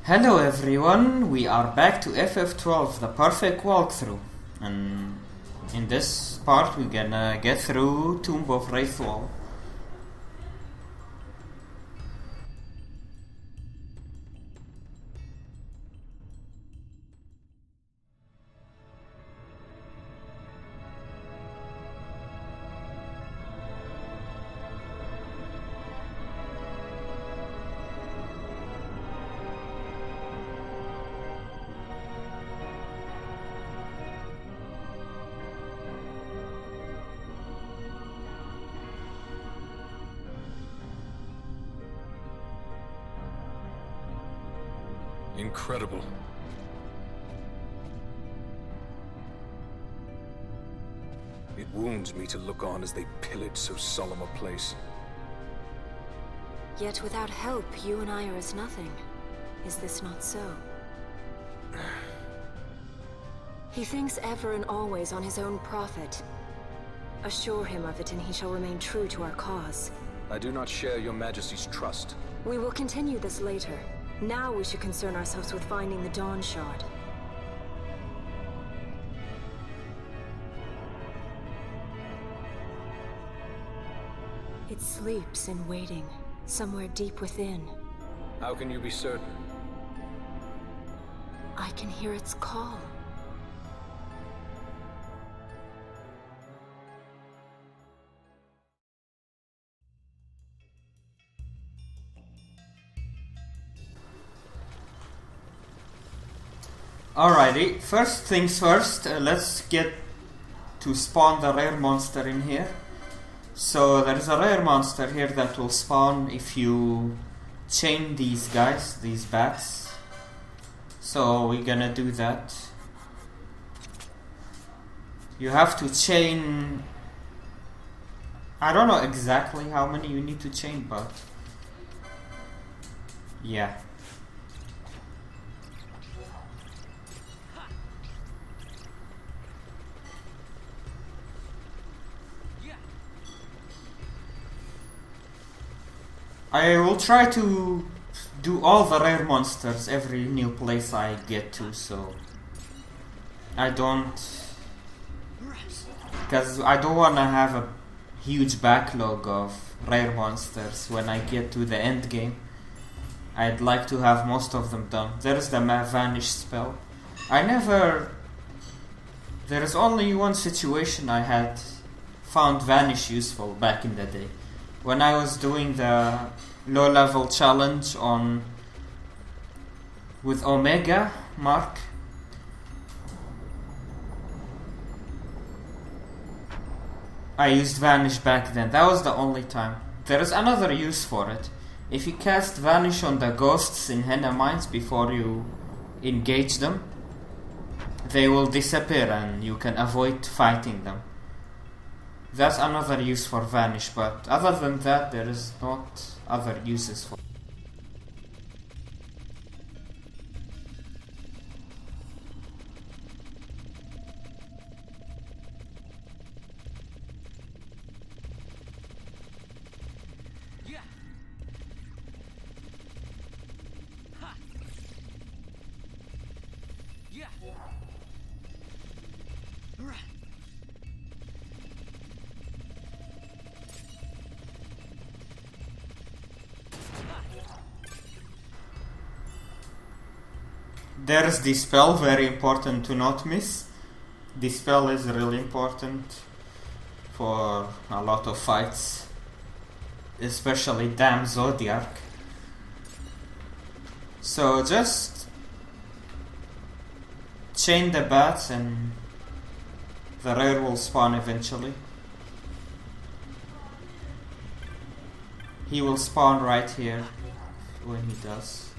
Hello everyone, we are back to FF12, the perfect walkthrough, and in this part we're gonna get through Tomb of Wraithwall. Incredible. It wounds me to look on as they pillage so solemn a place. Yet without help, you and I are as nothing. Is this not so? He thinks ever and always on his own profit. Assure him of it and he shall remain true to our cause. I do not share your Majesty's trust. We will continue this later. Now we should concern ourselves with finding the Dawn Shard. It sleeps in waiting, somewhere deep within. How can you be certain? I can hear its call. Alrighty, first things first, let's get to spawn the rare monster in here. So there is a rare monster here that will spawn if you chain these guys, these bats. So we're gonna do that. You have to chain... I don't know exactly how many you need to chain, but... yeah. I will try to do all the rare monsters every new place I get to, so I don't, because I don't want to have a huge backlog of rare monsters when I get to the end game. I'd like to have most of them done. There's the Vanish spell. There is only one situation I had found Vanish useful back in the day. When I was doing the low level challenge with Omega Mark, I used Vanish back then. That was the only time. There is another use for it. If you cast Vanish on the ghosts in Henna Mines before you engage them, they will disappear and you can avoid fighting them. That's another use for Vanish, but other than that, there is not other uses for it. There's the spell, very important to not miss. The spell is really important for a lot of fights, especially Damn Zodiac. So just chain the bats and the rare will spawn eventually. He will spawn right here when he does.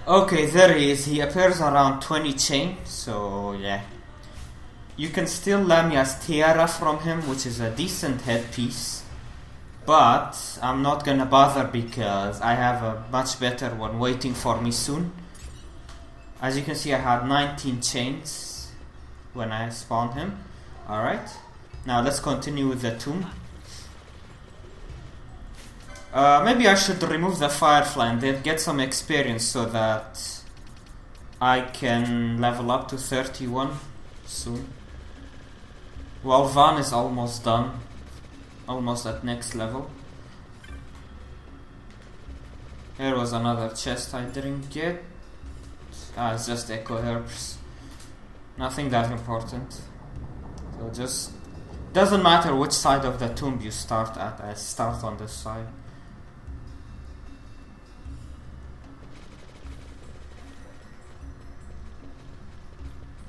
Okay, there he is. He appears around 20 chain, so yeah. You can steal Lamia's tiara from him, which is a decent headpiece. But I'm not gonna bother because I have a much better one waiting for me soon. As you can see, I had 19 chains when I spawned him. Alright, now let's continue with the tomb. Maybe I should remove the Firefly and then get some experience so that I can level up to 31 soon. Well, Vaan is almost done. Almost at next level. Here was another chest I didn't get. It's just echo herbs. Nothing that important. So just doesn't matter which side of the tomb you start at. I start on this side.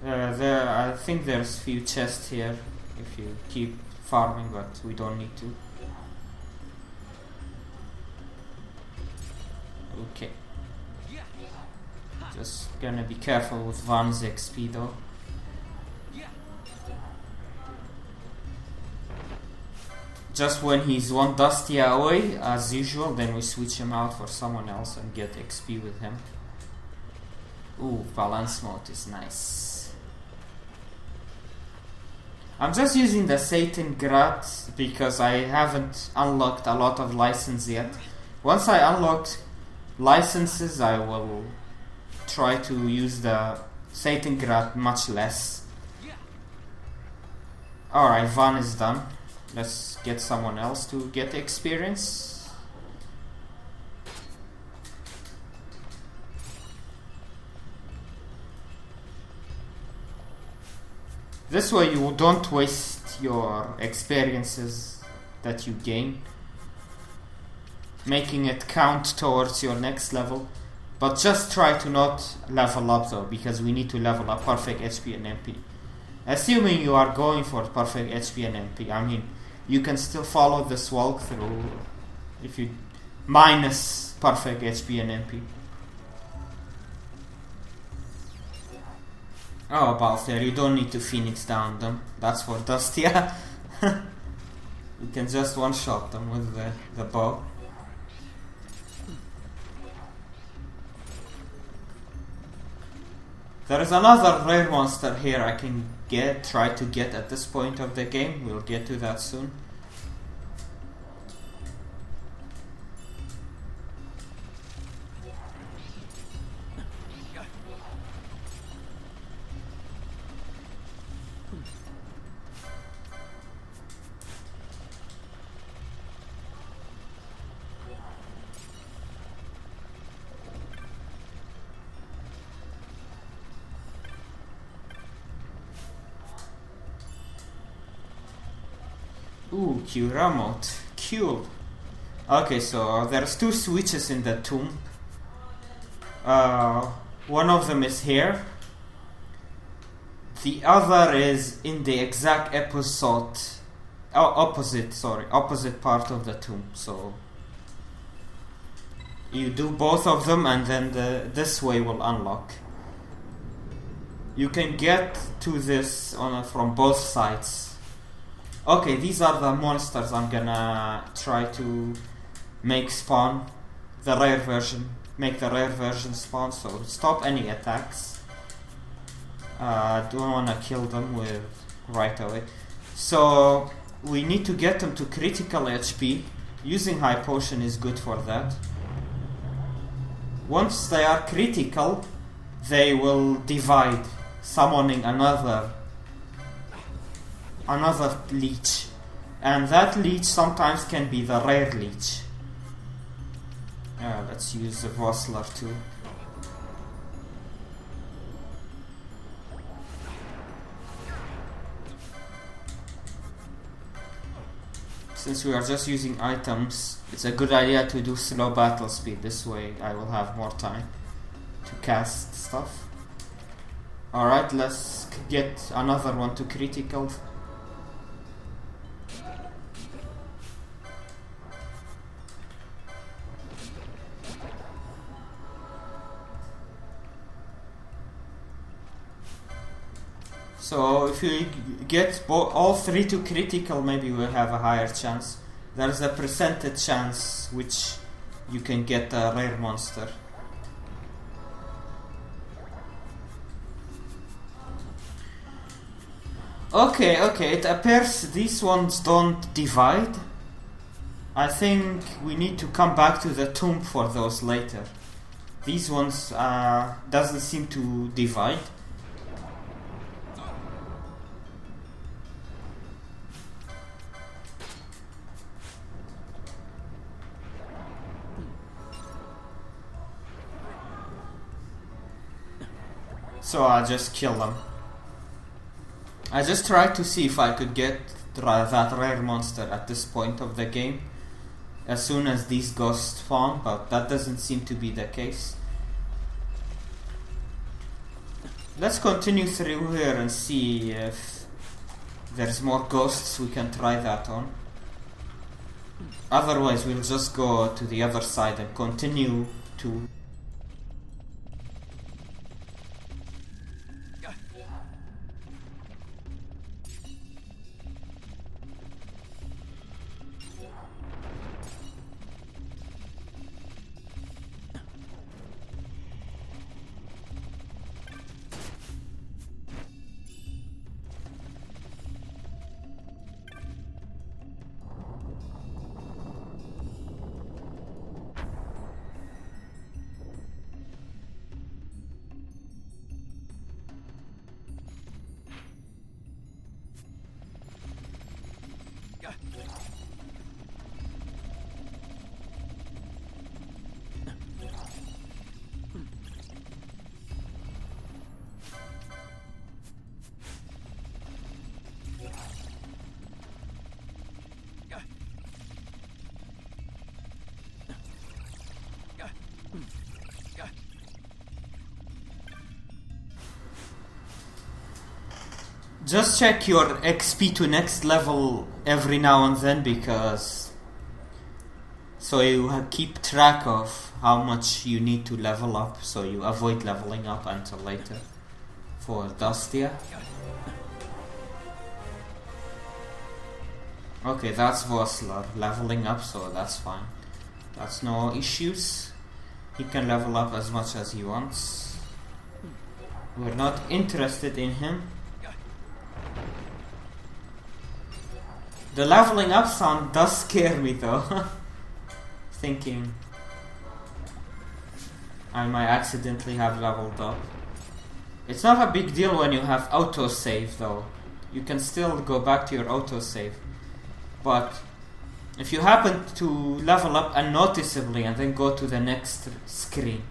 I think there's few chests here if you keep farming, but we don't need to. Okay. Just gonna be careful with Vaan's XP though. Just when he's one Dustia away, as usual, then we switch him out for someone else and get XP with him. Ooh, balance mode is nice. I'm just using the Satan Grat because I haven't unlocked a lot of licenses yet. Once I unlock licenses, I will try to use the Satan Grat much less. Alright, Vaan is done. Let's get someone else to get experience. This way you don't waste your experiences that you gain, making it count towards your next level. But just try to not level up though, because we need to level up perfect HP and MP. Assuming you are going for perfect HP and MP, I mean, you can still follow this walkthrough if you minus perfect HP and MP. Oh, about there, you don't need to Phoenix down them. That's for Dustia. You can just one-shot them with the bow. There is another rare monster here I can try to get at this point of the game. We'll get to that soon. Ooh, Q-Remote. Cool. Okay, so there's two switches in the tomb. One of them is here. The other is in the exact opposite part of the tomb. So you do both of them and then this way will unlock. You can get to this from both sides. Okay, these are the monsters I'm gonna try to make spawn the rare version. Make the rare version spawn, so stop any attacks. Don't wanna kill them right away. So we need to get them to critical HP. Using high potion is good for that. Once they are critical, they will divide, summoning another leech, and that leech sometimes can be the rare leech. Let's use the Vossler too. Since we are just using items, it's a good idea to do slow battle speed. This way I will have more time to cast stuff. Alright, let's get another one to critical. So if you get all 3 to critical, maybe we'll have a higher chance. There's a percentage chance which you can get a rare monster. Okay, it appears these ones don't divide. I think we need to come back to the tomb for those later. These ones doesn't seem to divide. So I just kill them. I just tried to see if I could get that rare monster at this point of the game as soon as these ghosts spawn, but that doesn't seem to be the case. Let's continue through here and see if there's more ghosts we can try that on. Otherwise we'll just go to the other side and continue to... Just check your XP to next level every now and then, because so you keep track of how much you need to level up, so you avoid leveling up until later for Dustia. Okay, that's Vossler leveling up, so that's fine. That's no issues. He can level up as much as he wants. We're not interested in him. The leveling up sound does scare me though. Thinking I might accidentally have leveled up. It's not a big deal when you have autosave though. You can still go back to your autosave. But if you happen to level up unnoticeably and then go to the next screen,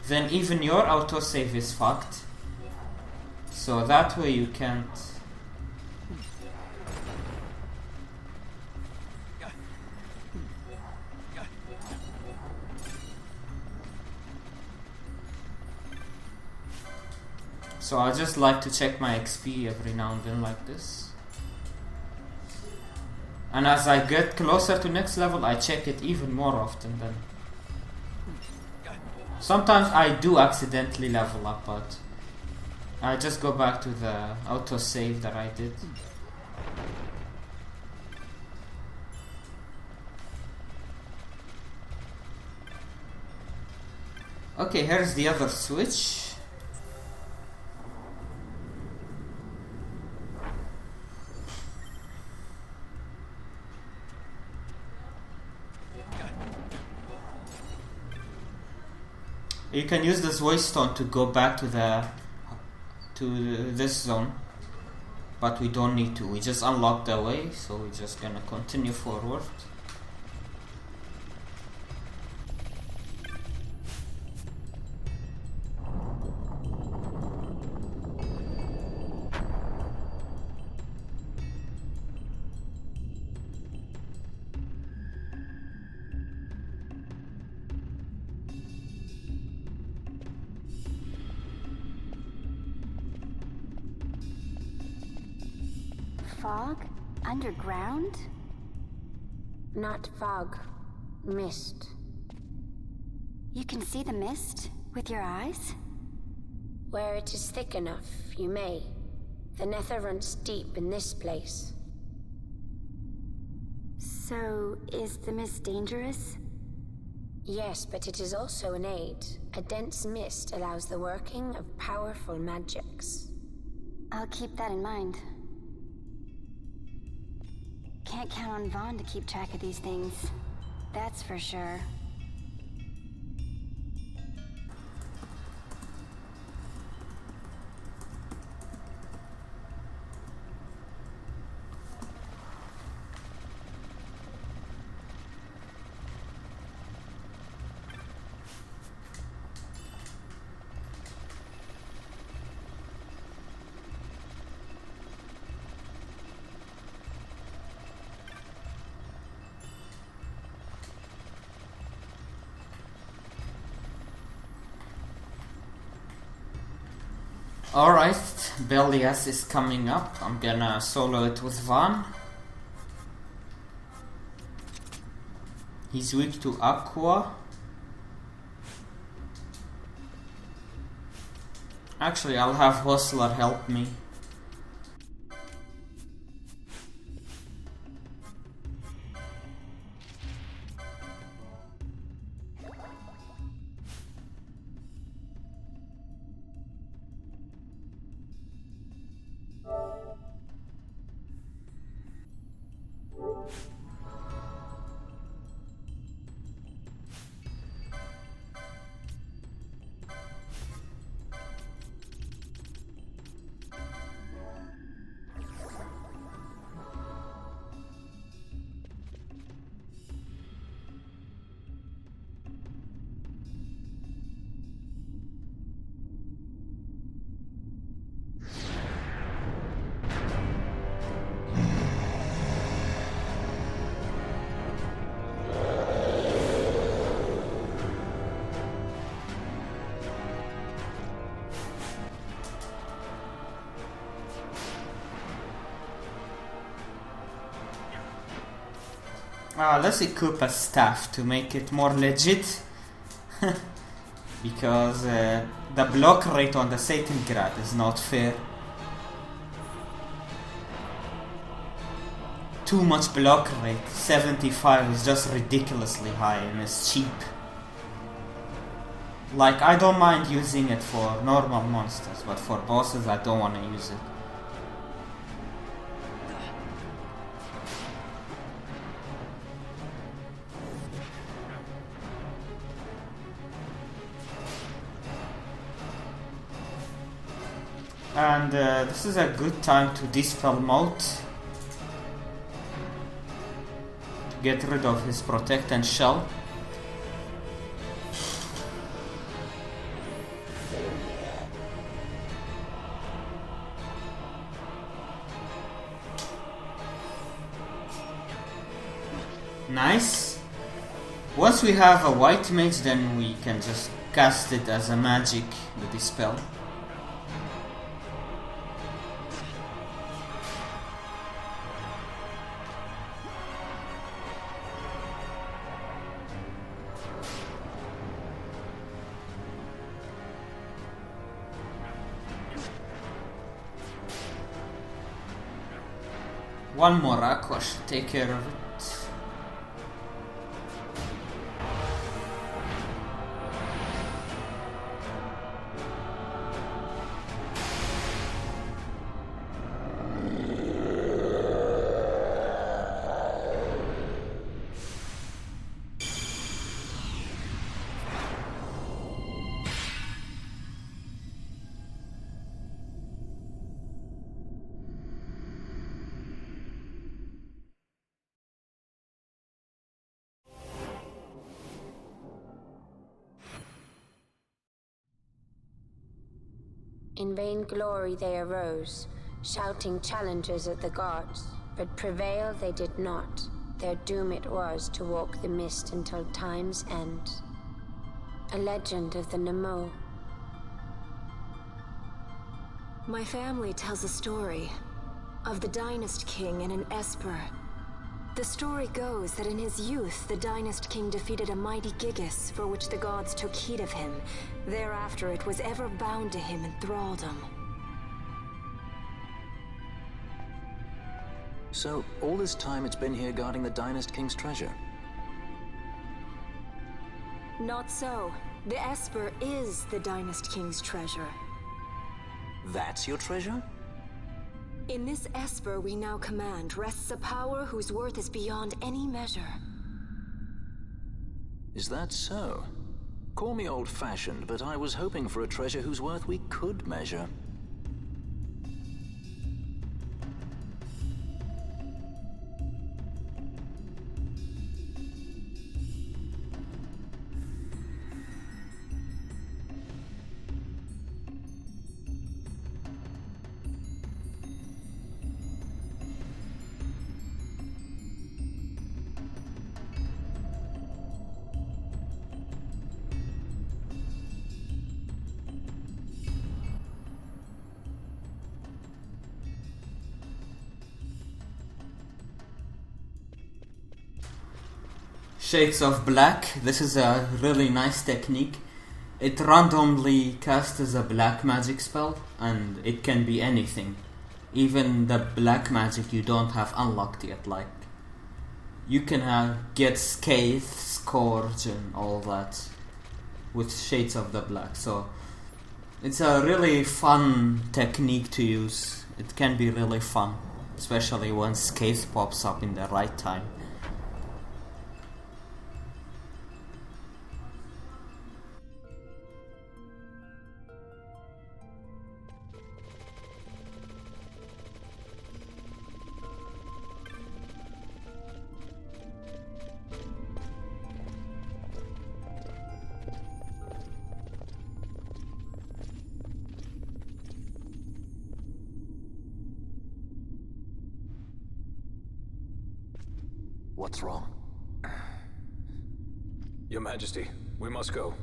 then even your autosave is fucked. So that way you can't... So I just like to check my XP every now and then like this. And as I get closer to next level, I check it even more often then. Sometimes I do accidentally level up, but I just go back to the autosave that I did. Okay, here's the other switch. You can use this voice stone to go back to this zone, but we don't need to. We just unlocked the way, so we're just gonna continue forward. Fog? Underground? Not fog. Mist. You can see the mist with your eyes? Where it is thick enough, you may. The nether runs deep in this place. So, is the mist dangerous? Yes, but it is also an aid. A dense mist allows the working of powerful magics. I'll keep that in mind. Can't count on Vaan to keep track of these things. That's for sure. Alright, Belias is coming up. I'm gonna solo it with Vaan. He's weak to Aqua. Actually, I'll have Hostler help me. Let's equip a staff to make it more legit. Because the block rate on the Satan Grad is not fair. Too much block rate. 75 is just ridiculously high and it's cheap. Like, I don't mind using it for normal monsters, but for bosses I don't want to use it. And this is a good time to dispel Moat. To get rid of his Protect and Shell. Nice. Once we have a white mage, then we can just cast it as a magic, the dispel. One more Aqua should take care of it. In vain glory they arose, shouting challenges at the gods, but prevail they did not. Their doom it was to walk the mist until time's end. A legend of the Nemo. My family tells a story of the Dynast King and an Esper. The story goes that in his youth, the Dynast King defeated a mighty Gigas, for which the gods took heed of him. Thereafter, it was ever bound to him in thraldom. So, all this time it's been here guarding the Dynast King's treasure? Not so. The Esper is the Dynast King's treasure. That's your treasure? In this Esper we now command rests a power whose worth is beyond any measure. Is that so? Call me old-fashioned, but I was hoping for a treasure whose worth we could measure. Shades of Black. This is a really nice technique. It randomly casts a black magic spell, and it can be anything. Even the black magic you don't have unlocked yet, like you can get Scathe, Scourge and all that with Shades of the Black. So it's a really fun technique to use. It can be really fun, especially when Scathe pops up in the right time. What's wrong? Your Majesty, we must go.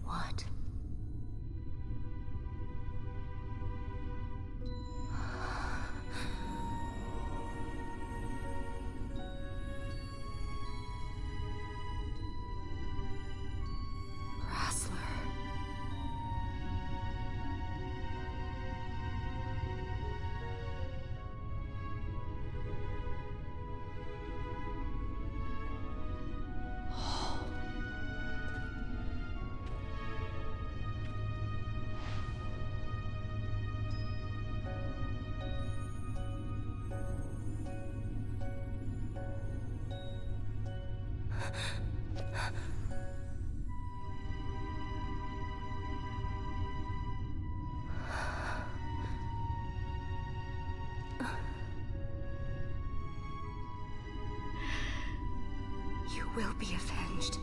What? You will be avenged.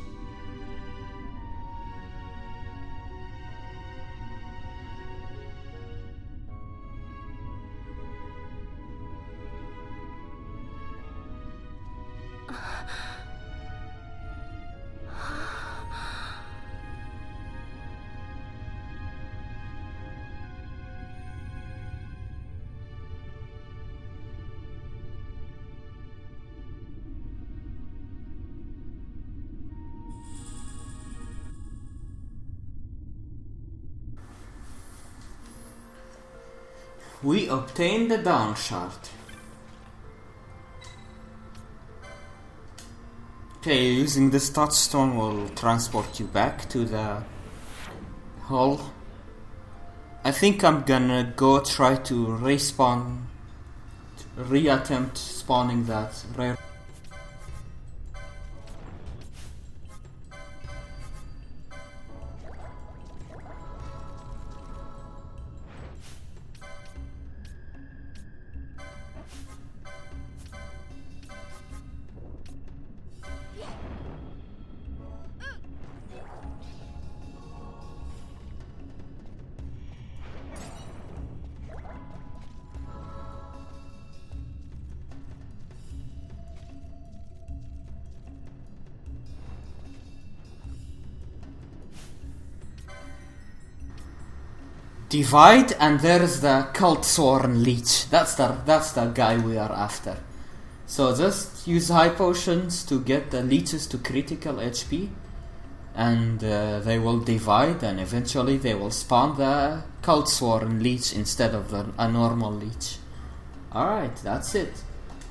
We obtain the Dawn Shard. Okay, using this touchstone will transport you back to the hall. I think I'm gonna go try to reattempt spawning that rare. Divide, and there's the Cult Sworn Leech. That's the guy we are after. So just use high potions to get the leeches to critical HP, and they will divide, and eventually they will spawn the Cultsworn leech instead of a normal leech. Alright, that's it.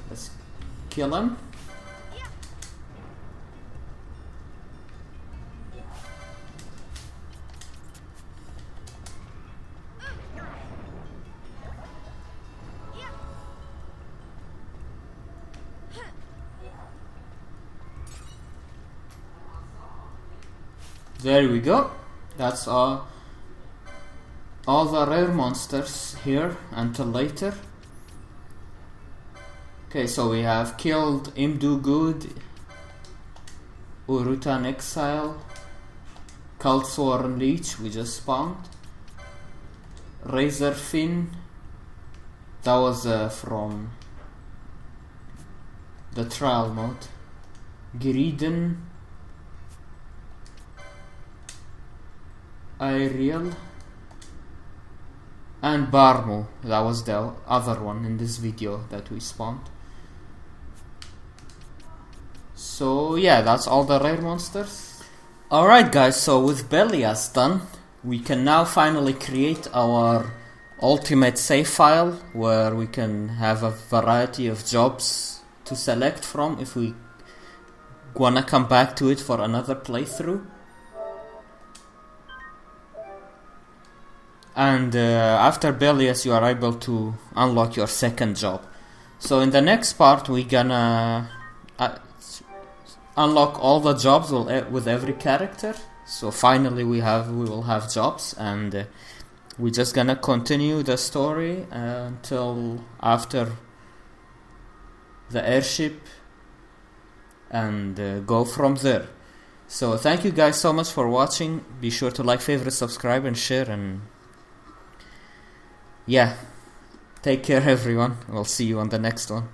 Let's kill him. There we go. That's all the rare monsters here until later. Okay, so we have killed Imdu Good, Urutan Exile, Cultsworn Leech, we just spawned, Razor Fin, that was from the trial mode, Greeden, Ariel, and Barmu. That was the other one in this video that we spawned. So yeah, that's all the rare monsters. Alright guys, so with Belias done, we can now finally create our ultimate save file where we can have a variety of jobs to select from if we wanna come back to it for another playthrough. And after Belias you are able to unlock your second job. So in the next part we're gonna unlock all the jobs with every character. So finally we will have jobs, and we're just gonna continue the story until after the airship, and go from there. So thank you guys so much for watching. Be sure to like, favorite, subscribe, and share, and yeah, take care everyone. We'll see you on the next one.